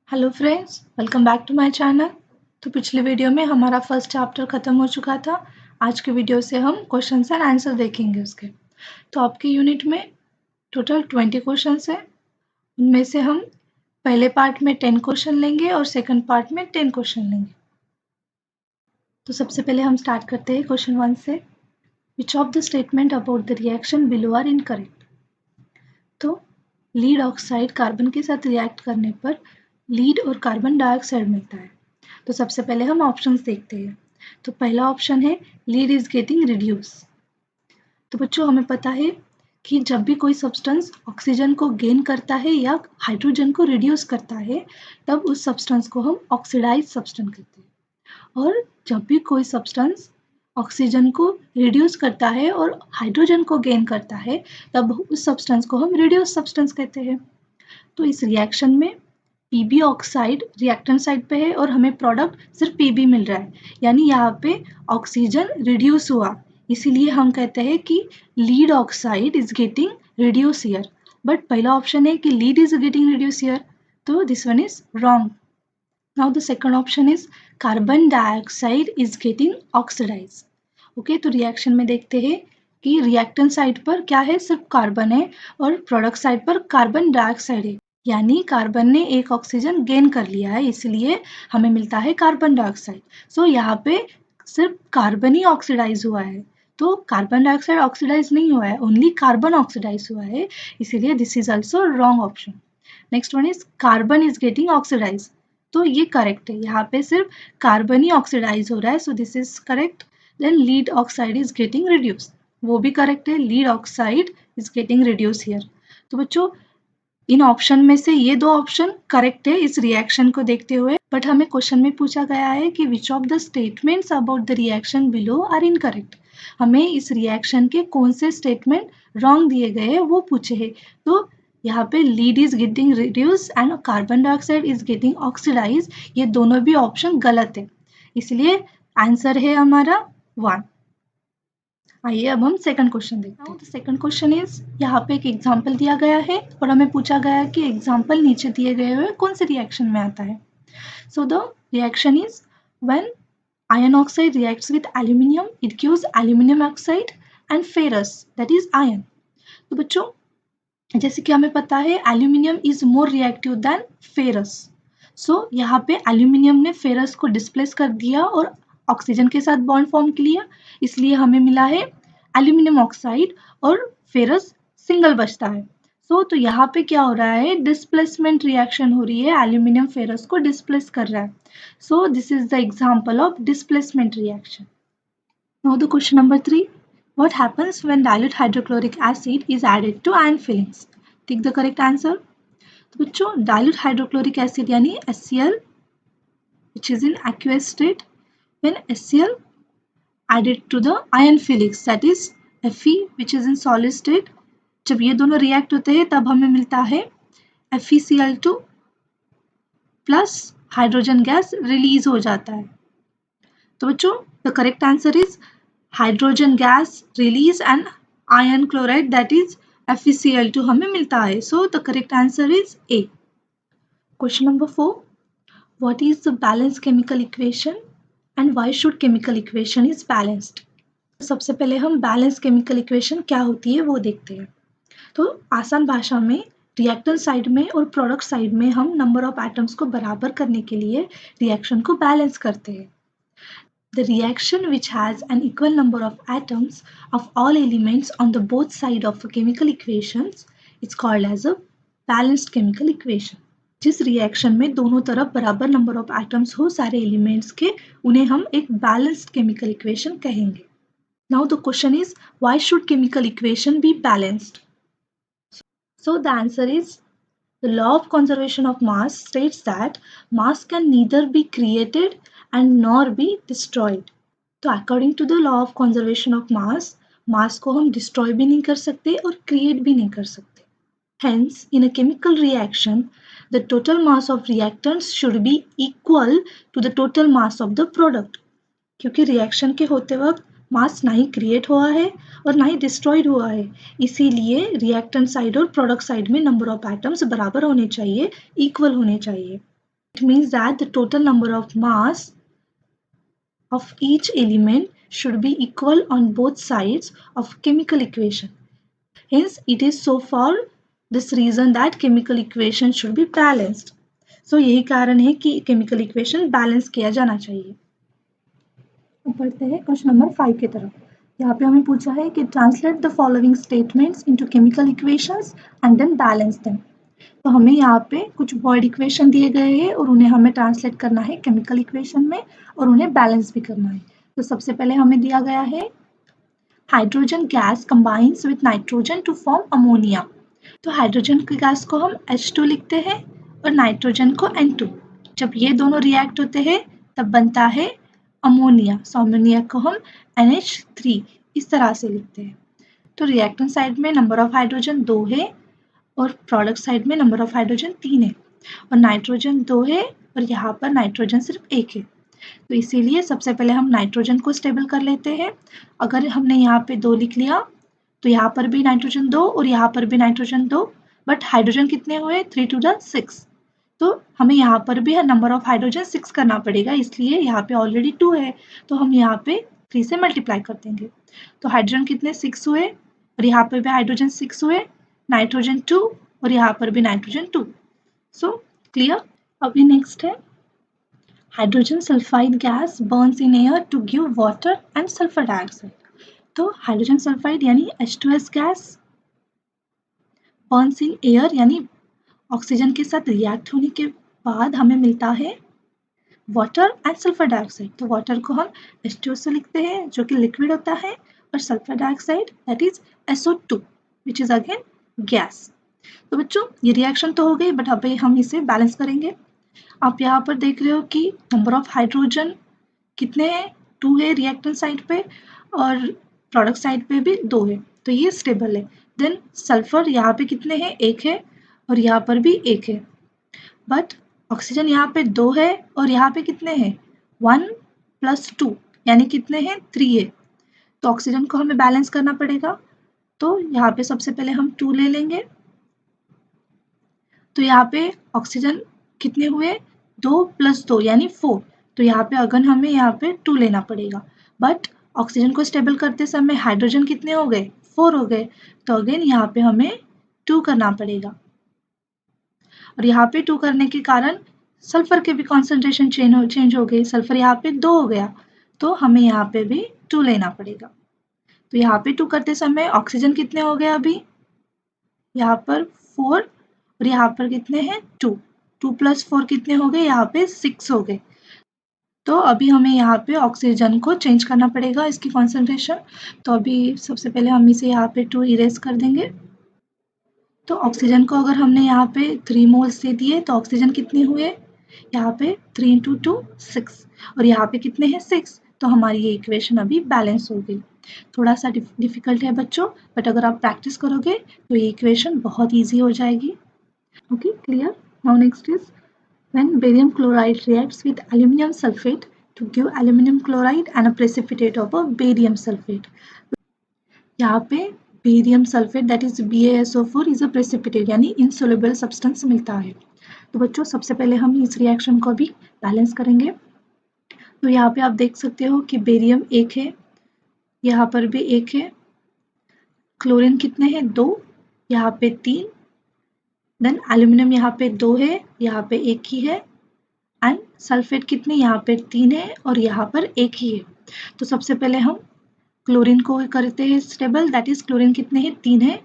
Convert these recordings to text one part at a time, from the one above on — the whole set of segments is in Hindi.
Hello friends, welcome back to my channel. तो पिछले वीडियो में हमारा फर्स्ट चैप्टर ख़त्म हो चुका था। आज के वीडियो से हम क्वेश्चंस एंड आंसर देखेंगे उसके। तो आपके यूनिट में टोटल 20 क्वेश्चंस हैं। उनमें से हम पहले पार्ट में 10 क्वेश्चन लेंगे और सेकंड पार्ट में 10 क्वेश्चन लेंगे। तो सबसे पहले हम स्टार्ट करते हैं क्वेश्चन 1 से। Which of the statement about the reaction below are incorrect. तो लीड ऑक्साइड कार्बन के साथ रिएक्ट करने पर लीड और कार्बन डाइऑक्साइड मिलता है। तो सबसे पहले हम ऑप्शंस देखते हैं। तो पहला ऑप्शन है लीड इज गेटिंग रिड्यूस। तो बच्चों हमें पता है कि जब भी कोई सब्सटेंस ऑक्सीजन को गेन करता है या हाइड्रोजन को रिड्यूस करता है तब उस सब्सटेंस को हम ऑक्सीडाइज सब्सटेंस कहते हैं। और जब भी कोई सब्सटेंस ऑक्सीजन को रिड्यूस करता है और हाइड्रोजन को गेन करता है तब उस सब्सटेंस को हम रिड्यूस सब्सटेंस कहते हैं। तो इस रिएक्शन में पीबी ऑक्साइड रिएक्टेंट साइड पे है और हमें प्रोडक्ट सिर्फ पीबी मिल रहा है, यानी यहाँ पे ऑक्सीजन रिड्यूस हुआ, इसीलिए हम कहते हैं कि lead oxide is getting reduce here. But पहला ऑप्शन है कि lead is getting reduce here, तो this one is wrong. Now the second option is carbon dioxide is getting oxidise. Okay, तो रिएक्शन में देखते हैं कि रिएक्टेंट साइड पर क्या है, सिर्फ कार्बन है और प्रोडक्ट साइड पर कार्बन डाइऑक्साइड है, यानी कार्बन ने एक ऑक्सीजन गेन कर लिया है, इसलिए हमें मिलता है कार्बन डाइऑक्साइड। सो यहाँ पे सिर्फ कार्बन ही ऑक्सीडाइज हुआ है, तो कार्बन डाइऑक्साइड ऑक्सीडाइज नहीं हुआ है, ओनली कार्बन ऑक्सीडाइज हुआ है, इसीलिए this is also wrong option. Next one is carbon is getting oxidise. तो ये करेक्ट है, यहाँ पे सिर्फ कार्बन ही ऑक्सीडाइज हो रहा है, so this is correct. Then lead oxide is getting reduce, वो भी करेक्ट है, lead oxide is getting reduce here. तो बच्चों इन ऑप्शन में से ये दो ऑप्शन करेक्ट है इस रिएक्शन को देखते हुए, बट हमें क्वेश्चन में पूछा गया है कि which of the statements about the reaction below are incorrect. हमें इस रिएक्शन के कौन से स्टेटमेंट रॉन्ग दिए गए हैं वो पूछे हैं। तो यहाँ पे lead is getting reduce and carbon dioxide is getting oxidise, ये दोनों भी ऑप्शन गलत है, इसलिए आंसर है हमारा 1। आइए अब हम सेकंड क्वेश्चन देखते हैं। सेकंड क्वेश्चन इज, यहाँ पे एक एग्जांपल दिया गया है और हमें पूछा गया है कि एग्जांपल नीचे दिए गए हुए कौन से रिएक्शन में आता है। So the reaction is when iron oxide reacts with aluminium it gives aluminium oxide and ferrous that is iron। तो बच्चों जैसे कि हमें पता है aluminium is more reactive than ferrous, so यहाँ पे एल्यूमिनियम ने फेरस को डिस्प्लेस कर दिया और ऑक्सीजन के साथ बॉन्ड फॉर्म किया, इसलिए हमें मिला है एल्यूमिनियम ऑक्साइड और फेरस सिंगल बचता है। तो यहाँ पे क्या हो रहा है, डिस्प्लेसमेंट रिएक्शन हो रही है, एल्यूमिनियम फेरस को डिस्प्लेस कर रहा है। So this is the example of displacement reaction. Now the question number 3, what happens when dilute hydrochloric acid is added to iron fillings? Take the correct answer। तो बच्चों dilute hydrochloric acid यानी HCl which is in aqueous state, when HCl added to the iron fillings that is Fe which is in solid state, जब ये दोनों रिएक्ट होते हैं तब हमें मिलता है FeCl2 plus hydrogen gas release हो जाता है। तो बच्चों the correct answer is hydrogen gas release and iron chloride that is FeCl2 हमें मिलता है। So the correct answer is a. Question number 4, what is the balance chemical equation and why should chemical equation is balanced. सबसे पहले हम बैलेंस केमिकल इक्वेशन क्या होती है वो देखते हैं। तो आसान भाषा में रिएक्टेंट साइड में और प्रोडक्ट साइड में हम नंबर ऑफ एटम्स को बराबर करने के लिए रिएक्शन को बैलेंस करते हैं। The reaction which has an equal number of atoms of all elements on the both side of a chemical equations is called as a balanced chemical equation। जिस रिएक्शन में दोनों तरफ बराबर नंबर ऑफ एटम्स हो सारे एलिमेंट्स के, उन्हें हम एक बैलेंस्ड केमिकल इक्वेशन कहेंगे। Now the question is, why should chemical equation be balanced? So the answer is, the law of conservation of mass states that mass can neither be created and nor be destroyed। तो according to the law of conservation of mass, mass को हम डिस्ट्रॉय भी नहीं कर सकते और क्रिएट भी नहीं कर सकते। Hence, in a chemical reaction, the total mass of reactants should be equal to the total mass of the product। क्योंकि रिएक्शन के होते वक्त मास ना ही क्रिएट हुआ है और ना ही डिस्ट्रॉयड हुआ है, इसीलिए रिएक्टेंट साइड और प्रोडक्ट साइड में नंबर ऑफ एटम्स बराबर होने चाहिए, इक्वल होने चाहिए। It means that the total number of mass of each element should be equal on both sides of chemical equation. Hence, it is so for this reason that chemical equation should be balanced. So यही कारण है कि chemical equation balance किया जाना चाहिए. पढ़ते हैं क्वेश्चन नंबर 5 की तरफ. यहाँ पे हमें पूछा है कि translate the following statements into chemical equations and then balance them. तो हमें यहाँ पे कुछ वर्ड इक्वेशन दिए गए हैं और उन्हें हमें ट्रांसलेट करना है केमिकल इक्वेशन में और उन्हें बैलेंस भी करना है. तो सबसे पहले हमें दिया गया है hydrogen gas combines with nitrogen to form ammonia. तो हाइड्रोजन की गैस को हम H2 लिखते हैं और नाइट्रोजन को N2. जब ये दोनों रिएक्ट होते हैं तब बनता है अमोनिया. सो अमोनिया को हम NH3 इस तरह से लिखते हैं. तो रिएक्टेंट साइड में नंबर ऑफ हाइड्रोजन 2 है और प्रोडक्ट साइड में नंबर ऑफ हाइड्रोजन 3 है और नाइट्रोजन 2 है और यहाँ पर नाइट्रोजन सिर्फ 1 है. तो इसीलिए सबसे पहले हम नाइट्रोजन को स्टेबल कर लेते हैं. अगर हमने यहाँ पे 2 लिख लिया तो यहाँ पर भी नाइट्रोजन 2 और यहाँ पर भी नाइट्रोजन 2, बट हाइड्रोजन कितने हुए 3 to the 6. तो हमें यहाँ पर भी नंबर ऑफ हाइड्रोजन 6 करना पड़ेगा, इसलिए यहाँ पे ऑलरेडी 2 है तो हम यहाँ पे 3 से मल्टीप्लाई कर देंगे. तो हाइड्रोजन कितने 6 हुए और यहाँ पर भी हाइड्रोजन 6 हुए, नाइट्रोजन 2 और यहाँ पर भी नाइट्रोजन 2. So clear. अभी नेक्स्ट है hydrogen sulphide gas burns in air to give water and sulphur dioxide. तो हाइड्रोजन सल्फाइड यानी H2S gas burns in air यानी ऑक्सीजन के साथ रिएक्ट होने के बाद हमें मिलता है वाटर एंड सल्फर डाइऑक्साइड. तो वाटर को हम H2O से लिखते हैं जो कि लिक्विड होता है और sulphur dioxide that is SO2 which is again gas. तो बच्चों ये रिएक्शन तो हो गई बट अभी हम इसे बैलेंस करेंगे. आप यहाँ पर देख रहे हो कि नंबर ऑफ हाइड्रोजन कितने हैं 2 है रिएक्टेंट साइड पे और प्रोडक्ट साइड पे भी 2 है तो ये स्टेबल है. देन सल्फर यहाँ पे कितने हैं 1 है और यहाँ पर भी 1 है, बट ऑक्सीजन यहाँ पे 2 है और यहाँ पे कितने हैं 1 + 2 यानी कितने हैं 3 है. तो ऑक्सीजन को हमें बैलेंस करना पड़ेगा. तो यहाँ पे सबसे पहले हम 2 ले लेंगे. तो यहाँ पे ऑक्सीजन कितने हुए 2 + 2 यानी 4. तो यहाँ पे अगन हमें यहाँ पे 2 लेना पड़ेगा, बट ऑक्सीजन को स्टेबल करते समय हाइड्रोजन कितने हो गए 4 हो गए. तो अगेन यहाँ पे हमें 2 करना पड़ेगा और यहाँ पे 2 करने के कारण सल्फर के भी कॉन्सेंट्रेशन चेंज हो गई. सल्फर यहाँ पे 2 हो गया तो हमें यहाँ पे भी 2 लेना पड़ेगा. तो यहाँ पे 2 करते समय ऑक्सीजन कितने हो गए अभी यहाँ पर 4 और यहाँ पर कितने हैं 2 + 4 कितने हो गए यहाँ पे 6 हो गए. तो अभी हमें यहाँ पे ऑक्सीजन को चेंज करना पड़ेगा इसकी कॉन्सेंट्रेशन. तो अभी सबसे पहले हम इसे यहाँ पे 2 इरेज कर देंगे. तो ऑक्सीजन को अगर हमने यहाँ पे 3 मोल्स दे दिए तो ऑक्सीजन कितने हुए यहाँ पे 3 × 2 6 और यहाँ पे कितने हैं 6. तो हमारी ये इक्वेशन अभी बैलेंस हो गई. थोड़ा सा डिफिकल्ट है बच्चों बट अगर आप प्रैक्टिस करोगे तो ये इक्वेशन बहुत ईजी हो जाएगी. Okay clear. Now next is when barium chloride reacts with aluminum sulfate to give aluminum chloride and a precipitate of a barium sulfate. यहाँ पे barium sulphate that is BaSO4 is a precipitate यानी इनसोल्युबल सब्सटेंस मिलता है. तो बच्चों सबसे पहले हम इस रिएक्शन को भी बैलेंस करेंगे. तो यहाँ पे आप देख सकते हो कि बेरियम 1 है, यहाँ पर भी 1 है, क्लोरीन कितने हैं 2, यहाँ पे 3, देन एल्यूमिनियम यहाँ पे 2 है, यहाँ पे 1 ही है एंड सल्फेट कितने यहाँ पे 3 है और यहाँ पर 1 ही है. तो सबसे पहले हम क्लोरीन को करते हैं स्टेबल दैट इज क्लोरीन कितने हैं 3 है.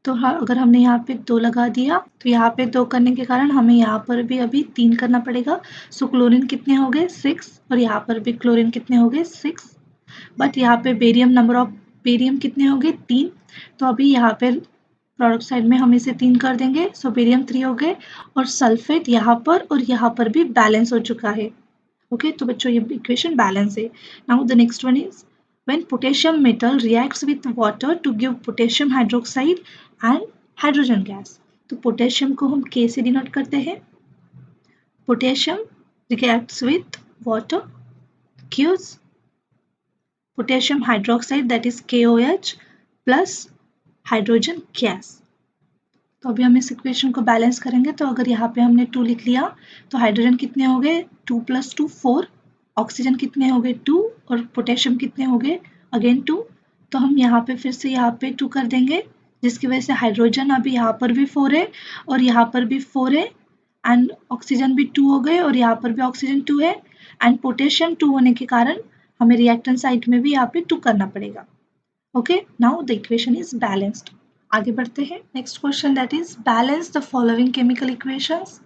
तो अगर हमने यहाँ पे 2 लगा दिया तो यहाँ पे 2 करने के कारण हमें यहाँ पर भी अभी 3 करना पड़ेगा. सो क्लोरीन कितने हो गए 6 और यहाँ पर भी क्लोरीन कितने हो गए 6, बट यहाँ पे बेरियम नंबर ऑफ बेरियम कितने हो गए 3. तो अभी यहाँ पे प्रोडक्ट साइड में हम इसे 3 कर देंगे. सो बेरियम 3 हो गए और सल्फेट यहाँ पर और यहाँ पर भी बैलेंस हो चुका है. ओके तो बच्चों ये इक्वेशन बैलेंस है. Now the next one is when potassium metal reacts with water to give potassium hydroxide and hydrogen gas. तो पोटेशियम को हम K से डिनोट करते हैं. Potassium reacts with water gives potassium hydroxide that is KOH plus hydrogen gas. तो अभी हम इस इक्वेशन को बैलेंस करेंगे। तो अगर यहाँ पे हमने 2 लिख लिया तो हाइड्रोजन कितने हो गए 2 + 2 4, ऑक्सीजन कितने हो गए 2 और पोटेशियम कितने हो गए अगेन 2। तो हम यहाँ पे फिर से यहाँ पे 2 कर देंगे, जिसकी वजह से हाइड्रोजन अभी यहाँ पर भी 4 है और यहाँ पर भी 4 है एंड ऑक्सीजन भी 2 हो गए और यहाँ पर भी ऑक्सीजन 2 है एंड पोटेशियम 2 होने के कारण हमें रिएक्टेंट साइड में भी यहाँ पे 2 करना पड़ेगा। Okay, now the equation is balanced. आगे बढ़ते हैं next question, that is balance the following chemical equations.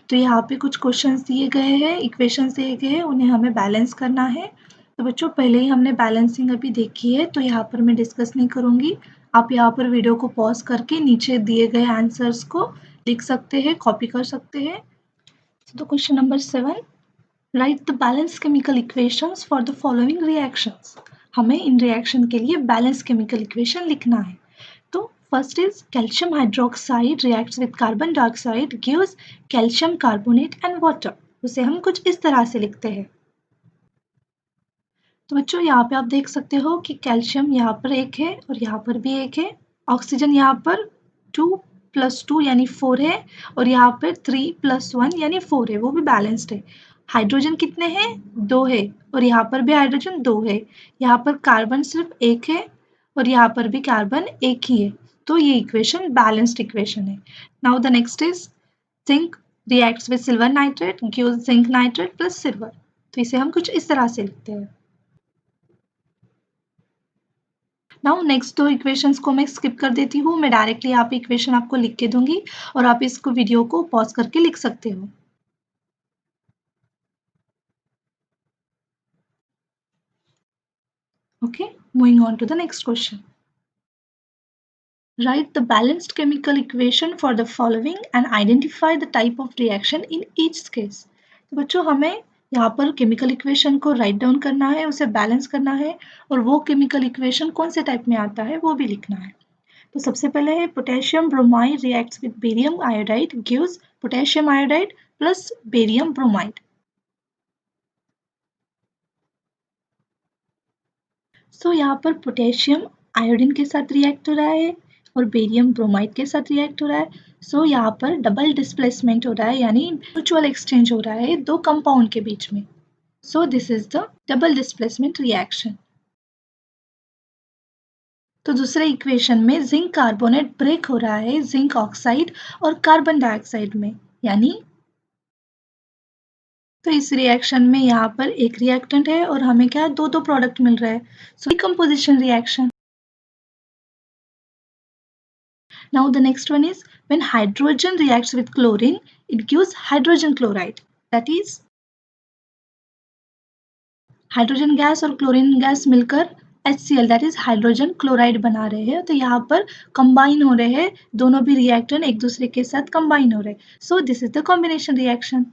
तो यहाँ पे कुछ क्वेश्चंस दिए गए हैं, इक्वेशंस दिए गए हैं, उन्हें हमें बैलेंस करना है। तो बच्चों पहले ही हमने बैलेंसिंग अभी देखी है तो यहाँ पर मैं डिस्कस नहीं करूँगी। आप यहाँ पर वीडियो को पॉज करके नीचे दिए गए आंसर्स को लिख सकते हैं, कॉपी कर सकते हैं। तो question number 7, right the balance chemical equations for the following reactions. हमें इन रिएक्शन के लिए बैलेंस केमिकल इक्वेशन लिखना है। तो first is calcium hydroxide reacts with carbon dioxide gives calcium carbonate and water. उसे हम कुछ इस तरह से लिखते हैं। तो बच्चों यहाँ पे आप देख सकते हो कि कैल्शियम यहाँ पर एक है और यहाँ पर भी एक है। ऑक्सीजन यहाँ पर 2 + 2 यानी 4 है और यहाँ पर 3 + 1 यानी 4 है, वो भी बैलेंस्ड है। हाइड्रोजन कितने हैं 2 है और यहाँ पर भी हाइड्रोजन 2 है। यहाँ पर कार्बन सिर्फ एक है और यहाँ पर भी कार्बन एक ही है। तो ये इक्वेशन बैलेंस्ड इक्वेशन है। Now the next is zinc reacts with silver nitrate gives zinc nitrate plus silver. तो इसे हम कुछ इस तरह से लिखते हैं। नाउ नेक्स्ट 2 इक्वेशंस को मैं स्किप कर देती हूँ, मैं डायरेक्टली यहाँ पे इक्वेशन आपको लिख के दूंगी और आप इसको वीडियो को पॉज करके लिख सकते हो। Okay, moving on to the next question. Write the balanced chemical equation for the following and identify the type of reaction in each case. तो बच्चों हमें यहाँ पर केमिकल इक्वेशन को राइट डाउन करना है, उसे बैलेंस करना है और वो केमिकल इक्वेशन कौन से टाइप में आता है वो भी लिखना है। तो सबसे पहले है potassium bromide reacts with barium iodide gives potassium iodide plus barium bromide. So यहाँ पर पोटेशियम आयोडीन के साथ रिएक्ट हो रहा है और बेरियम ब्रोमाइड के साथ रिएक्ट हो रहा है। सो यहाँ पर डबल डिस्प्लेसमेंट हो रहा है यानी म्यूचुअल एक्सचेंज हो रहा है दो कंपाउंड के बीच में। सो this is the double displacement reaction. तो दूसरे इक्वेशन में जिंक कार्बोनेट ब्रेक हो रहा है जिंक ऑक्साइड और कार्बन डाइऑक्साइड में, यानी तो इस रिएक्शन में यहाँ पर एक रिएक्टेंट है और हमें क्या दो दो प्रोडक्ट मिल रहा है। So decomposition reaction. Now the next one is when hydrogen reacts with chlorine, it gives hydrogen chloride. That is hydrogen gas और क्लोरीन गैस मिलकर HCl that is hydrogen chloride बना रहे हैं। तो यहाँ पर कंबाइन हो रहे हैं, दोनों भी रिएक्टेंट एक दूसरे के साथ कंबाइन हो रहे हैं। सो this is the combination reaction.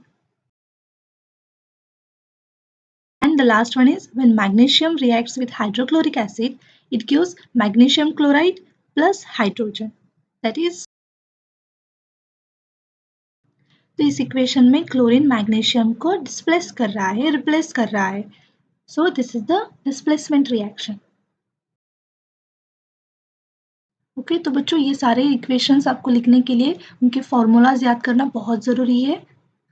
And the last one is when magnesium reacts with hydrochloric acid, it gives magnesium chloride plus hydrogen. That is तो इस इक्वेशन में क्लोरीन मैग्नीशियम को डिस्प्लेस कर रहा है, रिप्लेस कर रहा है। So this is the displacement reaction. Okay, तो बच्चों ये सारे इक्वेशंस आपको लिखने के लिए उनके फॉर्मूलाज याद करना बहुत ज़रूरी है।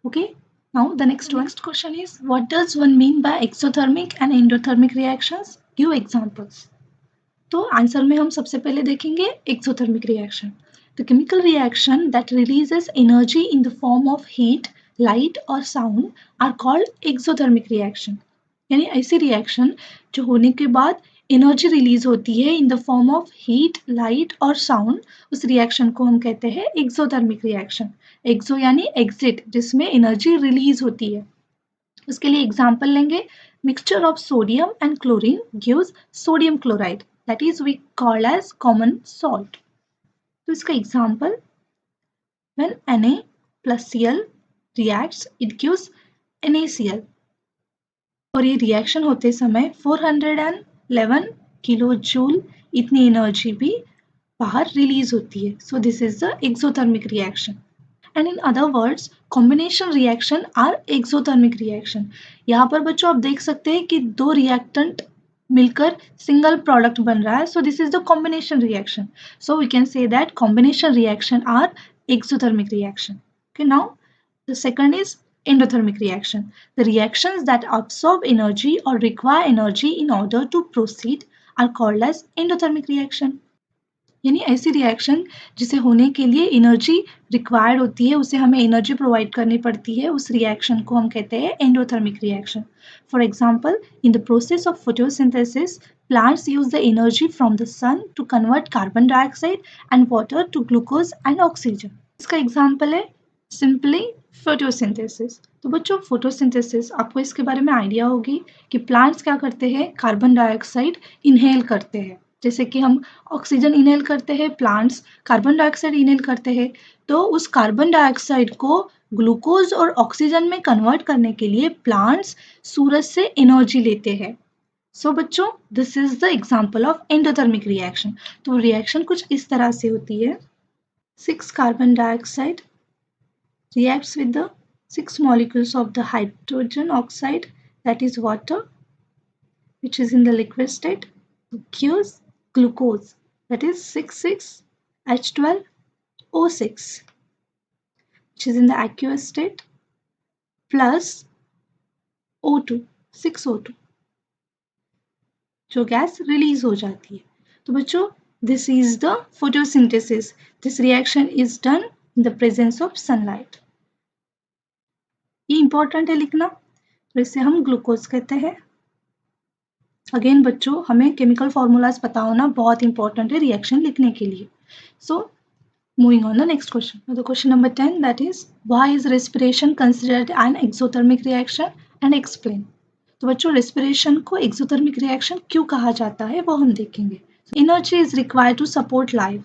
Okay, now the next question is what does one mean by exothermic and endothermic reactions, give examples. तो आंसर में हम सबसे पहले देखेंगे exothermic reaction. The chemical reaction that releases energy in the form of heat, light or sound are called exothermic reaction. यानी ऐसी रिएक्शन जो होने के बाद एनर्जी रिलीज होती है in the form of heat, light और साउंड, उस रिएक्शन को हम कहते हैं एक्सोथर्मिक रिएक्शन। एक्सो यानी एग्जिट, जिसमें एनर्जी रिलीज होती है। उसके लिए एग्जाम्पल लेंगे, mixture of sodium and chlorine gives sodium chloride, that is we called as common salt. तो इसका example when Na plus Cl reacts it gives NaCl और ये रिएक्शन होते समय 411 किलो जूल इतनी एनर्जी भी बाहर रिलीज होती है। So this is the exothermic reaction and in other words combination reaction are exothermic reaction. यहाँ पर बच्चों आप देख सकते हैं कि दो रिएक्टेंट मिलकर सिंगल प्रोडक्ट बन रहा है. So this is the combination reaction. So we can say that combination reaction are exothermic reaction. Okay, now the second is endothermic reaction. The reactions that absorb energy or require energy in order to proceed are called as endothermic reaction. यानी ऐसी रिएक्शन जिसे होने के लिए एनर्जी रिक्वायर्ड होती है, उसे हमें एनर्जी प्रोवाइड करनी पड़ती है, उस रिएक्शन को हम कहते हैं endothermic reaction. For example, in the process of photosynthesis, plants use the energy from the sun to convert carbon dioxide and water to glucose and oxygen. इसका एग्जांपल है सिंपली फोटोसिंथेसिस. तो बच्चों, फोटोसिंथेसिस आपको इसके बारे में आइडिया होगी कि प्लांट्स क्या करते हैं, कार्बन डाइऑक्साइड इनहेल करते हैं. जैसे कि हम ऑक्सीजन इनहेल करते हैं, प्लांट्स कार्बन डाइऑक्साइड इनहेल करते हैं. तो उस कार्बन डाइऑक्साइड को ग्लूकोज और ऑक्सीजन में कन्वर्ट करने के लिए प्लांट्स सूरज से एनर्जी लेते हैं. सो बच्चों, this is the example of endothermic reaction. तो रिएक्शन कुछ इस तरह से होती है. 6 carbon dioxide reacts with the 6 molecules of the hydrogen oxide, that is water, which is in the liquid state, gives glucose, that is 6,6H12O6, which is in the aqueous state, plus O2, 6O2, जो गैस रिलीज हो जाती है. तो बच्चों, this is the photosynthesis. This reaction is done in the presence of sunlight. ये इंपॉर्टेंट है लिखना. तो इसे हम ग्लूकोज कहते हैं. अगेन बच्चों, हमें केमिकल फॉर्मूलाज पता होना बहुत इंपॉर्टेंट है रिएक्शन लिखने के लिए. So moving on the next question. The question number 10, that is why is respiration considered an exothermic reaction and explain. तो बच्चों, रेस्पिरेशन को एक्सोथर्मिक रिएक्शन क्यों कहा जाता है वो हम देखेंगे. Energy is required to support life.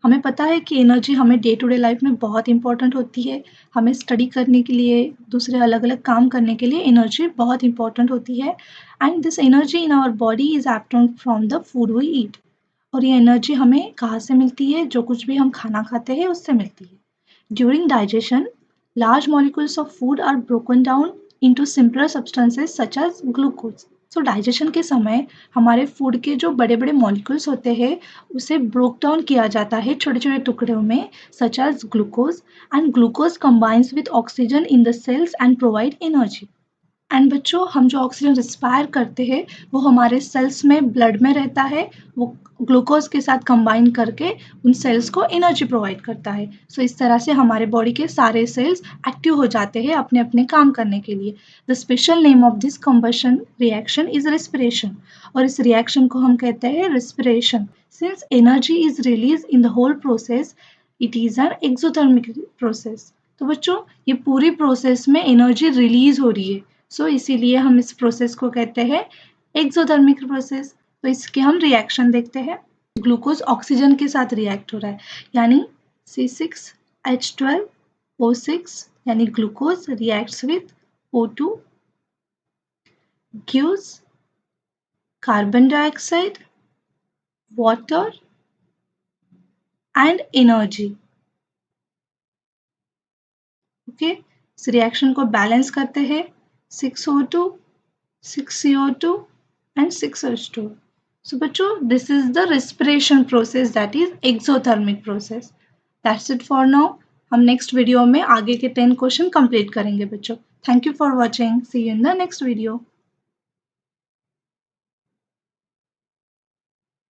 हमें पता है कि एनर्जी हमें डे टू डे लाइफ में बहुत इंपॉर्टेंट होती है. हमें स्टडी करने के लिए, दूसरे अलग अलग काम करने के लिए एनर्जी बहुत इंपॉर्टेंट होती है. And this energy in our body is obtained from the food we eat. और ये एनर्जी हमें कहाँ से मिलती है, जो कुछ भी हम खाना खाते हैं उससे मिलती है. During digestion, large molecules of food are broken down into simpler substances such as glucose. So digestion के समय हमारे फूड के जो बड़े बड़े मॉलिक्यूल्स होते हैं उसे ब्रोक डाउन किया जाता है छोटे छोटे टुकड़ों में, such as glucose. And glucose combines with oxygen in the cells and provide energy. And बच्चों, हम जो ऑक्सीजन रिस्पायर करते हैं वो हमारे सेल्स में, ब्लड में रहता है. वो ग्लूकोज के साथ कंबाइन करके उन सेल्स को एनर्जी प्रोवाइड करता है. सो इस तरह से हमारे बॉडी के सारे सेल्स एक्टिव हो जाते हैं अपने अपने काम करने के लिए. The special name of this combustion reaction is respiration. और इस रिएक्शन को हम कहते हैं respiration. Since energy is release in the whole process, it is an exothermic process. तो बच्चों, ये पूरी प्रोसेस में एनर्जी रिलीज हो रही है. सो इसीलिए हम इस प्रोसेस को कहते हैं एक्सोथर्मिक प्रोसेस. तो इसके हम रिएक्शन देखते हैं. ग्लूकोज ऑक्सीजन के साथ रिएक्ट हो रहा है, यानी C6H12O6 यानी glucose reacts with O2, gives carbon dioxide, water and energy. Okay, इस रिएक्शन को बैलेंस करते हैं. 6O2, 6CO2 and 6H2. So बच्चों, this is the respiration process, that is exothermic process. That's it for now. हम नेक्स्ट वीडियो में आगे के 10 क्वेश्चन कंप्लीट करेंगे बच्चों. Thank you for watching. See you in the next video.